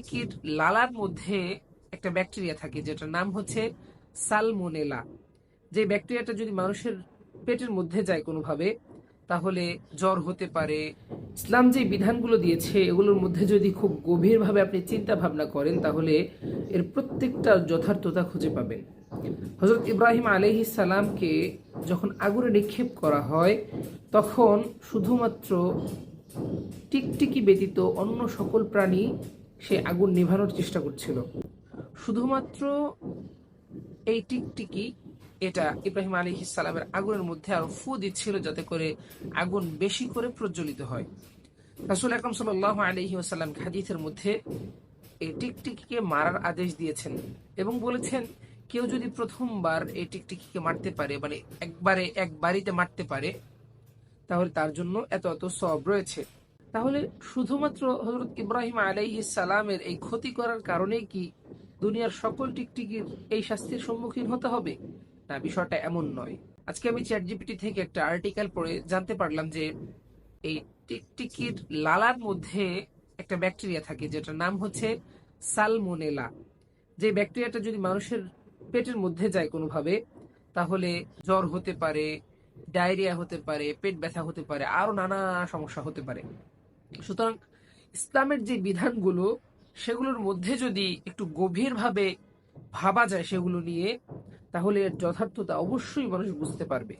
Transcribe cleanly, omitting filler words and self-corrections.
টিকটিকির লালার মধ্যে একটা ব্যাকটেরিয়া থাকে যেটার নাম হচ্ছে সালমোনেলা। যে ব্যাকটেরিয়াটা যদি মানুষের পেটের মধ্যে যায় কোনোভাবে, তাহলে জ্বর হতে পারে। ইসলাম যে বিধানগুলো দিয়েছে এগুলোর মধ্যে যদি খুব গভীরভাবে আপনি চিন্তা ভাবনা করেন, তাহলে এর প্রত্যেকটা যথার্থতা খুঁজে পাবেন। হযরত ইব্রাহিম আলাইহিস সালামকে যখন আগুনে নিক্ষেপ করা হয়, তখন শুধুমাত্র টিকটিকি ব্যতীত অন্য সকল প্রাণী সে আগুন নেভানোর চেষ্টা করছিল। শুধুমাত্র এই টিকটিকি এটা ইব্রাহিম আলাইহিস সালামের আগুনের মধ্যে আরো ফু দিচ্ছিল, যাতে করে আগুন বেশি করে প্রজ্বলিত হয়। রাসূল আকরাম সাল্লাল্লাহু আলাইহি ওয়াসাল্লাম হাদিসের মধ্যে এই টিকটিকিকে মারার আদেশ দিয়েছেন এবং বলেছেন, কেউ যদি প্রথমবার এই টিকটিকিকে মারতে পারে, মানে এক বাড়িতে মারতে পারে, তাহলে তার জন্য এত এত সওয়াব রয়েছে। তাহলে শুধুমাত্র হযরত ইব্রাহিম আলাইহিস সালামের এই ক্ষতি করার কারণে কি দুনিয়ার সকল টিকটিকির এই শাস্তির সম্মুখীন হতে হবে? না, বিষয়টা এমন নয়। আজকে আমি চ্যাটজিপিটি থেকে একটা আর্টিকেল পড়ে জানতে পারলাম যে এই টিকটিকির লালার মধ্যে একটা ব্যাকটেরিয়া থাকে যেটার নাম হচ্ছে সালমোনেলা। যে ব্যাকটেরিয়াটা যদি মানুষের পেটের মধ্যে যায় কোনোভাবে, তাহলে জ্বর হতে পারে, ডায়রিয়া হতে পারে, পেট ব্যথা হতে পারে, আরো নানা সমস্যা হতে পারে। সুতরাং ইসলামের যে বিধানগুলো, সেগুলোর মধ্যে যদি একটু গভীরভাবে ভাবা যায় সেগুলো নিয়ে, তাহলে এর যথার্থতা অবশ্যই মানুষ বুঝতে পারবে।